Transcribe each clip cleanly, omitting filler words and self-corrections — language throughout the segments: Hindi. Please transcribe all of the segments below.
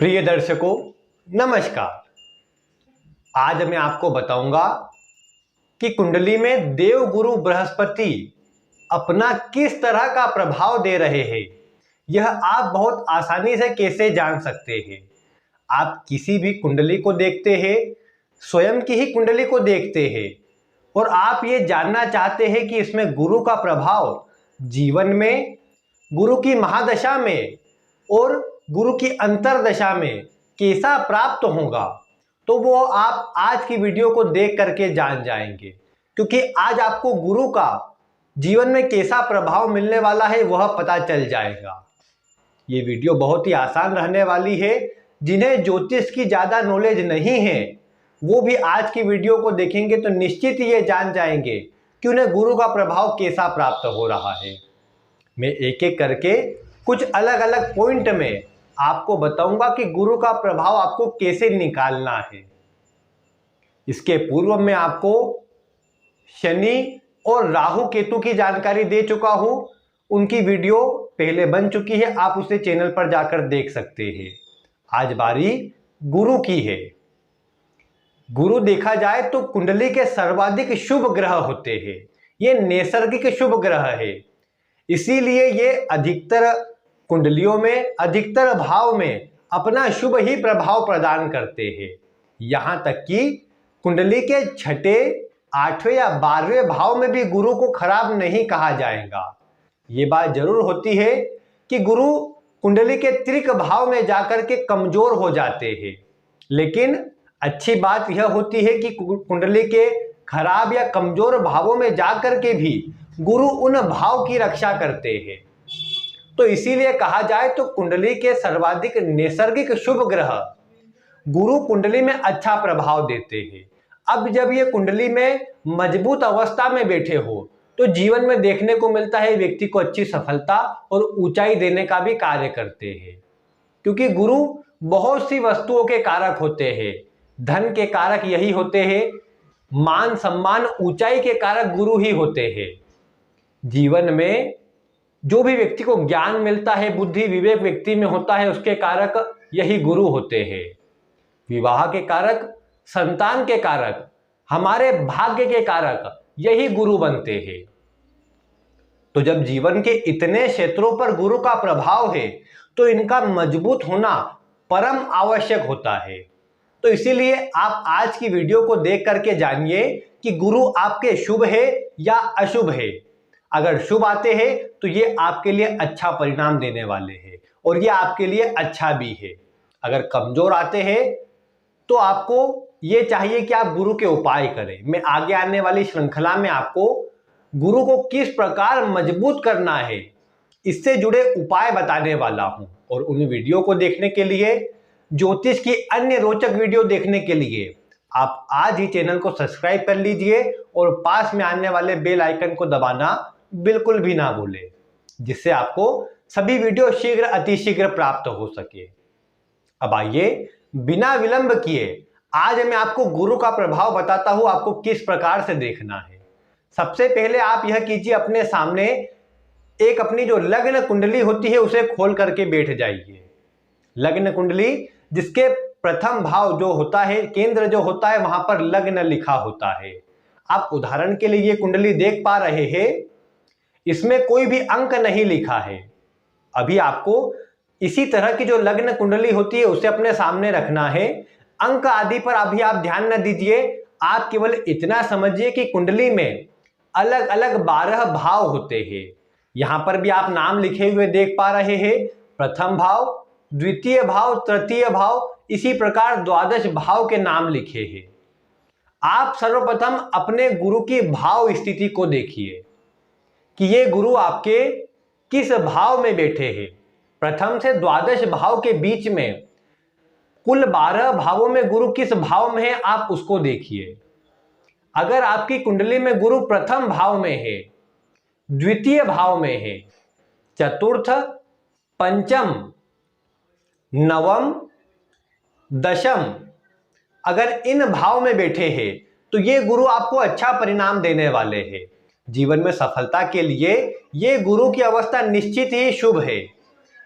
प्रिय दर्शकों, नमस्कार। आज मैं आपको बताऊंगा कि कुंडली में देव गुरु बृहस्पति अपना किस तरह का प्रभाव दे रहे हैं। यह आप बहुत आसानी से कैसे जान सकते हैं। आप किसी भी कुंडली को देखते हैं, स्वयं की ही कुंडली को देखते हैं और आप ये जानना चाहते हैं कि इसमें गुरु का प्रभाव जीवन में, गुरु की महादशा में और गुरु की अंतरदशा में कैसा प्राप्त होगा, तो वो आप आज की वीडियो को देख करके जान जाएंगे। क्योंकि आज आपको गुरु का जीवन में कैसा प्रभाव मिलने वाला है वह पता चल जाएगा। ये वीडियो बहुत ही आसान रहने वाली है। जिन्हें ज्योतिष की ज़्यादा नॉलेज नहीं है वो भी आज की वीडियो को देखेंगे तो निश्चित ही ये जान जाएंगे कि उन्हें गुरु का प्रभाव कैसा प्राप्त हो रहा है। मैं एक एक करके कुछ अलग अलग पॉइंट में आपको बताऊंगा कि गुरु का प्रभाव आपको कैसे निकालना है। इसके पूर्व में आपको शनि और राहु केतु की जानकारी दे चुका हूं। उनकी वीडियो पहले बन चुकी है, आप उसे चैनल पर जाकर देख सकते हैं। आज बारी गुरु की है। गुरु देखा जाए तो कुंडली के सर्वाधिक शुभ ग्रह होते हैं। ये नैसर्गिक शुभ ग्रह है, इसीलिए ये अधिकतर कुंडलियों में, अधिकतर भाव में अपना शुभ ही प्रभाव प्रदान करते हैं। यहां तक कि कुंडली के छठे, 8वें या 12वें भाव में भी गुरु को खराब नहीं कहा जाएगा। ये बात जरूर होती है कि गुरु कुंडली के त्रिक भाव में जाकर के कमजोर हो जाते हैं, लेकिन अच्छी बात यह होती है कि कुंडली के खराब या कमजोर भावों में जाकर के भी गुरु उन भाव की रक्षा करते हैं। तो इसीलिए कहा जाए तो कुंडली के सर्वाधिक नैसर्गिक शुभ ग्रह गुरु कुंडली में अच्छा प्रभाव देते हैं। अब जब ये कुंडली में मजबूत अवस्था में बैठे हो तो जीवन में देखने को मिलता है व्यक्ति को अच्छी सफलता और ऊंचाई देने का भी कार्य करते हैं। क्योंकि गुरु बहुत सी वस्तुओं के कारक होते हैं। धन के कारक यही होते हैं, मान सम्मान ऊंचाई के कारक गुरु ही होते हैं। जीवन में जो भी व्यक्ति को ज्ञान मिलता है, बुद्धि विवेक व्यक्ति में होता है, उसके कारक यही गुरु होते हैं। विवाह के कारक, संतान के कारक, हमारे भाग्य के कारक यही गुरु बनते हैं। तो जब जीवन के इतने क्षेत्रों पर गुरु का प्रभाव है तो इनका मजबूत होना परम आवश्यक होता है। तो इसीलिए आप आज की वीडियो को देख करके जानिए कि गुरु आपके शुभ है या अशुभ है। अगर शुभ आते हैं तो ये आपके लिए अच्छा परिणाम देने वाले हैं और ये आपके लिए अच्छा भी है। अगर कमजोर आते हैं तो आपको ये चाहिए कि आप गुरु के उपाय करें। मैं आगे आने वाली श्रृंखला में आपको गुरु को किस प्रकार मजबूत करना है इससे जुड़े उपाय बताने वाला हूं। और उन वीडियो को देखने के लिए, ज्योतिष की अन्य रोचक वीडियो देखने के लिए आप आज ही चैनल को सब्सक्राइब कर लीजिए और पास में आने वाले बेल आइकन को दबाना बिल्कुल भी ना भूलें, जिससे आपको सभी वीडियो शीघ्र अतिशीघ्र प्राप्त हो सके। अब आइए बिना विलंब किए आज मैं आपको गुरु का प्रभाव बताता हूं, आपको किस प्रकार से देखना है। सबसे पहले आप यह कीजिए, अपने सामने एक अपनी जो लग्न कुंडली होती है उसे खोल करके बैठ जाइए। लग्न कुंडली जिसके प्रथम भाव जो होता है, केंद्र जो होता है, वहां पर लग्न लिखा होता है। आप उदाहरण के लिए ये कुंडली देख पा रहे हैं, इसमें कोई भी अंक नहीं लिखा है। अभी आपको इसी तरह की जो लग्न कुंडली होती है उसे अपने सामने रखना है। अंक आदि पर अभी आप ध्यान न दीजिए, आप केवल इतना समझिए कि कुंडली में अलग अलग 12 भाव होते हैं। यहां पर भी आप नाम लिखे हुए देख पा रहे हैं, प्रथम भाव, द्वितीय भाव, तृतीय भाव, इसी प्रकार द्वादश भाव के नाम लिखे हैं। आप सर्वप्रथम अपने गुरु की भाव स्थिति को देखिए कि ये गुरु आपके किस भाव में बैठे हैं। प्रथम से द्वादश भाव के बीच में कुल 12 भावों में गुरु किस भाव में है आप उसको देखिए। अगर आपकी कुंडली में गुरु प्रथम भाव में है, द्वितीय भाव में है, चतुर्थ, पंचम, नवम, दशम, अगर इन भाव में बैठे हैं तो ये गुरु आपको अच्छा परिणाम देने वाले हैं। जीवन में सफलता के लिए ये गुरु की अवस्था निश्चित ही शुभ है।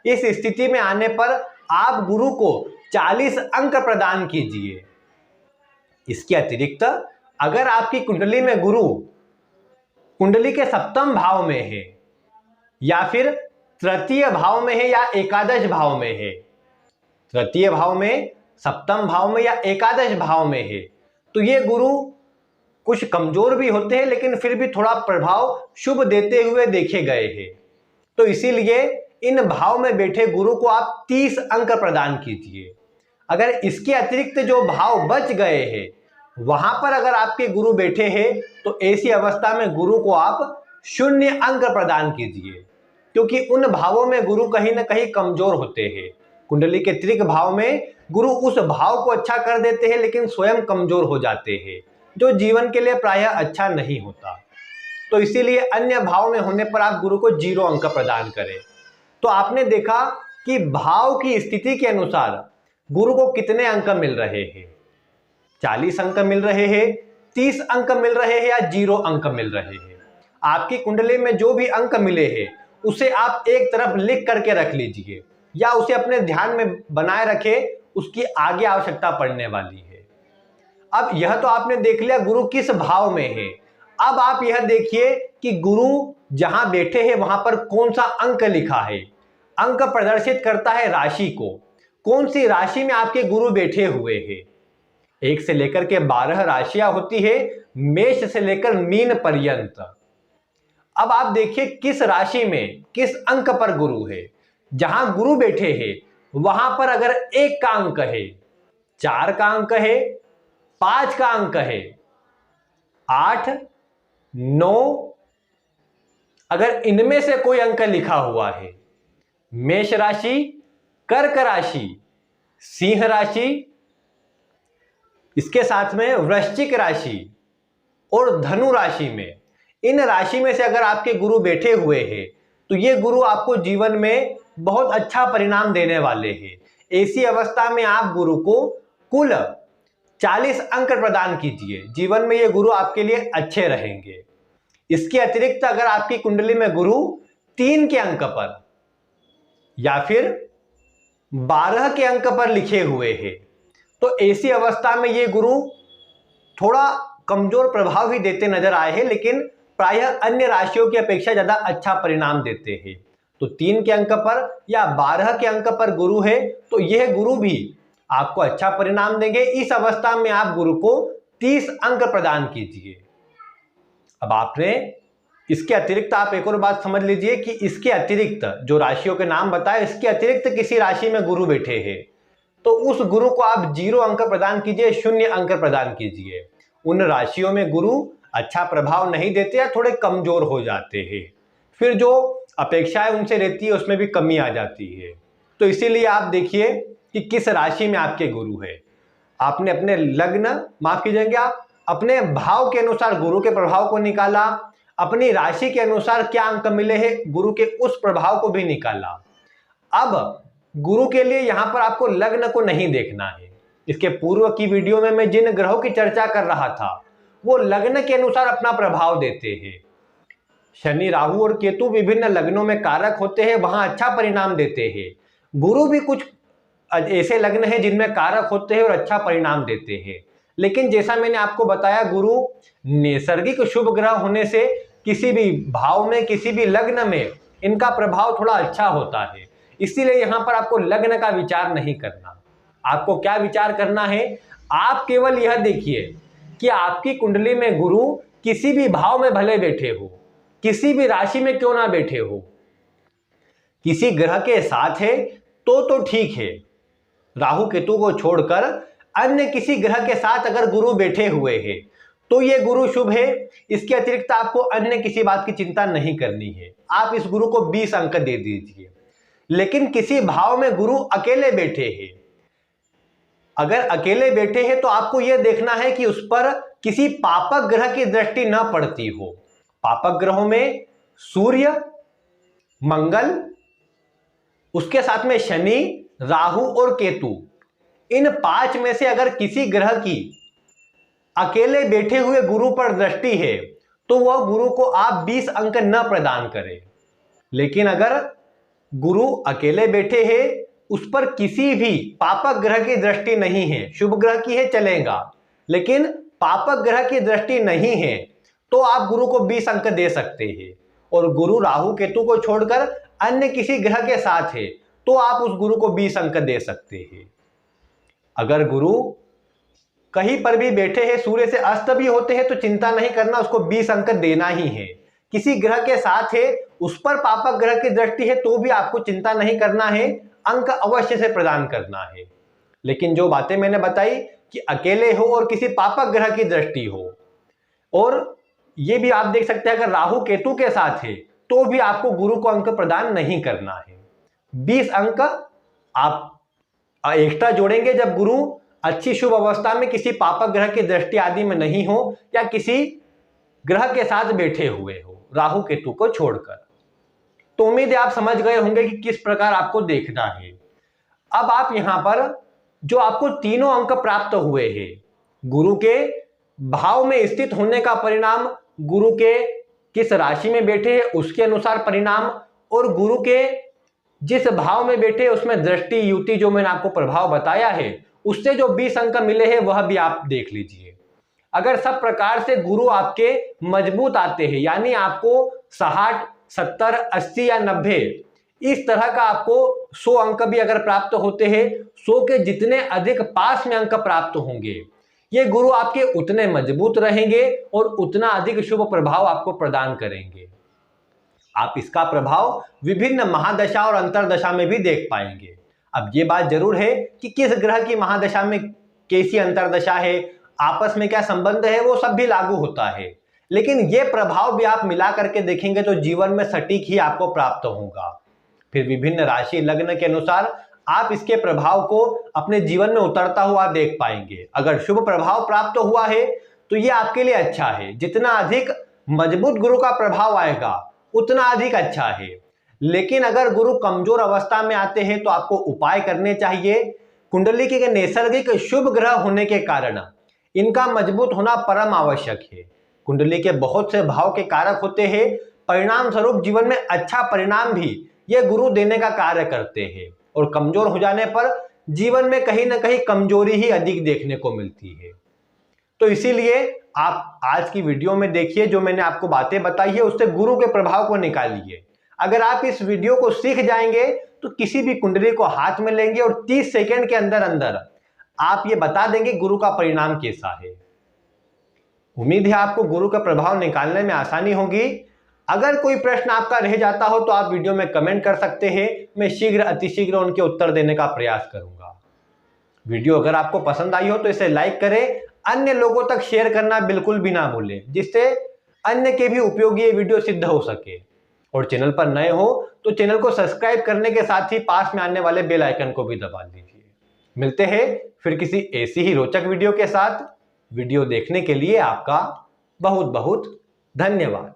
इस स्थिति में आने पर आप गुरु को 40 अंक प्रदान कीजिए। इसके अतिरिक्त अगर आपकी कुंडली में गुरु कुंडली के सप्तम भाव में है या फिर तृतीय भाव में है या एकादश भाव में है, तृतीय भाव में, सप्तम भाव में या एकादश भाव में है, तो ये गुरु कुछ कमजोर भी होते हैं लेकिन फिर भी थोड़ा प्रभाव शुभ देते हुए देखे गए हैं। तो इसीलिए इन भाव में बैठे गुरु को आप 30 अंक प्रदान कीजिए। अगर इसके अतिरिक्त जो भाव बच गए हैं वहां पर अगर आपके गुरु बैठे हैं तो ऐसी अवस्था में गुरु को आप 0 अंक प्रदान कीजिए, क्योंकि उन भावों में गुरु कहीं ना कहीं कमजोर होते हैं। कुंडली के त्रिक भाव में गुरु उस भाव को अच्छा कर देते हैं लेकिन स्वयं कमजोर हो जाते हैं, जो जीवन के लिए प्रायः अच्छा नहीं होता। तो इसीलिए अन्य भाव में होने पर आप गुरु को 0 अंक प्रदान करें। तो आपने देखा कि भाव की स्थिति के अनुसार गुरु को कितने अंक मिल रहे हैं, 40 अंक मिल रहे हैं, 30 अंक मिल रहे हैं या 0 अंक मिल रहे हैं। आपकी कुंडली में जो भी अंक मिले हैं उसे आप एक तरफ लिख करके रख लीजिए या उसे अपने ध्यान में बनाए रखें, उसकी आगे आवश्यकता पड़ने वाली है। अब यह तो आपने देख लिया गुरु किस भाव में है। अब आप यह देखिए कि गुरु जहां बैठे हैं वहां पर कौन सा अंक लिखा है। अंक प्रदर्शित करता है राशि को, कौन सी राशि में आपके गुरु बैठे हुए हैं। 1 से लेकर के 12 राशियां होती है, मेष से लेकर मीन पर्यंत। अब आप देखिए किस राशि में किस अंक पर गुरु है। जहां गुरु बैठे हैं वहां पर अगर 1 का अंक है, 4 का अंक है, 5 का अंक है, 8, 9, अगर इनमें से कोई अंक लिखा हुआ है, मेष राशि, कर्क राशि, सिंह राशि, इसके साथ में वृश्चिक राशि और धनु राशि में, इन राशि में से अगर आपके गुरु बैठे हुए हैं तो ये गुरु आपको जीवन में बहुत अच्छा परिणाम देने वाले हैं। ऐसी अवस्था में आप गुरु को कुल 40 अंक प्रदान कीजिए, जीवन में ये गुरु आपके लिए अच्छे रहेंगे। इसके अतिरिक्त अगर आपकी कुंडली में गुरु 3 के अंक पर या फिर 12 के अंक पर लिखे हुए हैं तो ऐसी अवस्था में ये गुरु थोड़ा कमजोर प्रभाव भी देते नजर आए हैं, लेकिन प्रायः अन्य राशियों की अपेक्षा ज्यादा अच्छा परिणाम देते हैं। तो 3 के अंक पर या 12 के अंक पर गुरु है तो यह गुरु भी आपको अच्छा परिणाम देंगे। इस अवस्था में आप गुरु को 30 अंक प्रदान कीजिए। अब आपने इसके अतिरिक्त आप एक और बात समझ लीजिए कि इसके अतिरिक्त जो राशियों के नाम बताए, इसके अतिरिक्त किसी राशि में गुरु बैठे हैं तो उस गुरु को आप 0 अंक प्रदान कीजिए, 0 अंक प्रदान कीजिए। उन राशियों में गुरु अच्छा प्रभाव नहीं देते या थोड़े कमजोर हो जाते हैं, फिर जो अपेक्षाएं उनसे रहती है उसमें भी कमी आ जाती है। तो इसीलिए आप देखिए कि किस राशि में आपके गुरु है। आपने अपने लग्न, माफ कीजिएगा, अपने भाव के अनुसार गुरु के प्रभाव को निकाला, अपनी राशि के अनुसार क्या अंक मिले हैं गुरु के उस प्रभाव को भी निकाला। अब गुरु के लिए यहां पर आपको लग्न को नहीं देखना है। इसके पूर्व की वीडियो में मैं जिन ग्रहों की चर्चा कर रहा था वो लग्न के अनुसार अपना प्रभाव देते हैं। शनि, राहु और केतु विभिन्न लग्नों में कारक होते हैं, वहां अच्छा परिणाम देते हैं। गुरु भी कुछ ऐसे लग्न हैं जिनमें कारक होते हैं और अच्छा परिणाम देते हैं, लेकिन जैसा मैंने आपको बताया गुरु नैसर्गिक शुभ ग्रह होने से किसी भी भाव में, किसी भी लग्न में इनका प्रभाव थोड़ा अच्छा होता है। इसीलिए यहां पर आपको लग्न का विचार नहीं करना। आपको क्या विचार करना है, आप केवल यह देखिए कि आपकी कुंडली में गुरु किसी भी भाव में भले बैठे हो, किसी भी राशि में क्यों ना बैठे हो, किसी ग्रह के साथ है तो ठीक है। राहु केतु को छोड़कर अन्य किसी ग्रह के साथ अगर गुरु बैठे हुए हैं तो यह गुरु शुभ है। इसके अतिरिक्त आपको अन्य किसी बात की चिंता नहीं करनी है। आप इस गुरु को 20 अंक दे दीजिए। लेकिन किसी भाव में गुरु अकेले बैठे हैं, अगर अकेले बैठे हैं तो आपको यह देखना है कि उस पर किसी पापक ग्रह की दृष्टि न पड़ती हो। पापक ग्रहों में सूर्य, मंगल, उसके साथ में शनि, राहु और केतु, इन 5 में से अगर किसी ग्रह की अकेले बैठे हुए गुरु पर दृष्टि है तो वह गुरु को आप 20 अंक न प्रदान करें। लेकिन अगर गुरु अकेले बैठे हैं, उस पर किसी भी पापक ग्रह की दृष्टि नहीं है, शुभ ग्रह की है चलेगा, लेकिन पापक ग्रह की दृष्टि नहीं है, तो आप गुरु को 20 अंक दे सकते हैं। और गुरु राहु केतु को छोड़कर अन्य किसी ग्रह के साथ है तो आप उस गुरु को 20 अंक दे सकते हैं। अगर गुरु कहीं पर भी बैठे हैं, सूर्य से अस्त भी होते हैं, तो चिंता नहीं करना, उसको 20 अंक देना ही है। किसी ग्रह के साथ है, उस पर पापक ग्रह की दृष्टि है, तो भी आपको चिंता नहीं करना है, अंक अवश्य से प्रदान करना है। लेकिन जो बातें मैंने बताई कि अकेले हो और किसी पापक ग्रह की दृष्टि हो, और ये भी आप देख सकते हैं अगर राहु केतु के साथ है तो भी आपको गुरु को अंक प्रदान नहीं करना है। 20 अंक आप एक्स्ट्रा जोड़ेंगे जब गुरु अच्छी शुभ अवस्था में किसी पापक ग्रह की दृष्टि आदि में नहीं हो या किसी ग्रह के साथ बैठे हुए हो, राहु केतु को छोड़कर। तो उम्मीद है आप समझ गए होंगे कि किस प्रकार आपको देखना है। अब आप यहां पर जो आपको तीनों अंक प्राप्त हुए हैं, गुरु के भाव में स्थित होने का परिणाम, गुरु के किस राशि में बैठे हैं उसके अनुसार परिणाम, और गुरु के जिस भाव में बैठे उसमें दृष्टि युति जो मैंने आपको प्रभाव बताया है उससे जो 20 अंक मिले हैं वह भी आप देख लीजिए। अगर सब प्रकार से गुरु आपके मजबूत आते हैं, यानी आपको 60, 70, 80 या 90 इस तरह का आपको 100 अंक भी अगर प्राप्त होते हैं, 100 के जितने अधिक पास में अंक प्राप्त होंगे, ये गुरु आपके उतने मजबूत रहेंगे और उतना अधिक शुभ प्रभाव आपको प्रदान करेंगे। आप इसका प्रभाव विभिन्न महादशा और अंतरदशा में भी देख पाएंगे। अब ये बात जरूर है कि किस ग्रह की महादशा में कैसी अंतरदशा है, आपस में क्या संबंध है, वो सब भी लागू होता है, लेकिन ये प्रभाव भी आप मिला करके देखेंगे तो जीवन में सटीक ही आपको प्राप्त होगा। फिर विभिन्न राशि लग्न के अनुसार आप इसके प्रभाव को अपने जीवन में उतरता हुआ देख पाएंगे। अगर शुभ प्रभाव प्राप्त हुआ है तो ये आपके लिए अच्छा है, जितना अधिक मजबूत गुरु का प्रभाव आएगा उतना अधिक अच्छा है। लेकिन अगर गुरु कमजोर अवस्था में आते हैं तो आपको उपाय करने चाहिए। कुंडली के नैसर्गिक शुभ ग्रह होने के कारण इनका मजबूत होना परम आवश्यक है। कुंडली के बहुत से भाव के कारक होते हैं, परिणाम स्वरूप जीवन में अच्छा परिणाम भी ये गुरु देने का कार्य करते हैं, और कमजोर हो जाने पर जीवन में कहीं ना कहीं कमजोरी ही अधिक देखने को मिलती है। तो इसीलिए आप आज की वीडियो में देखिए, जो मैंने आपको बातें बताई है उससे गुरु के प्रभाव को निकालिए। अगर आप इस वीडियो को सीख जाएंगे तो किसी भी कुंडली को हाथ में लेंगे और 30 सेकंड के अंदर अंदर आप ये बता देंगे गुरु का परिणाम कैसा है। उम्मीद है आपको गुरु का प्रभाव निकालने में आसानी होगी। अगर कोई प्रश्न आपका रह जाता हो तो आप वीडियो में कमेंट कर सकते हैं, मैं शीघ्र अतिशीघ्र उनके उत्तर देने का प्रयास करूंगा। वीडियो अगर आपको पसंद आई हो तो इसे लाइक करें, अन्य लोगों तक शेयर करना बिल्कुल भी ना भूलें, जिससे अन्य के भी उपयोगी ये वीडियो सिद्ध हो सके। और चैनल पर नए हो तो चैनल को सब्सक्राइब करने के साथ ही पास में आने वाले बेल आइकन को भी दबा दीजिए। मिलते हैं फिर किसी ऐसी ही रोचक वीडियो के साथ। वीडियो देखने के लिए आपका बहुत बहुत धन्यवाद।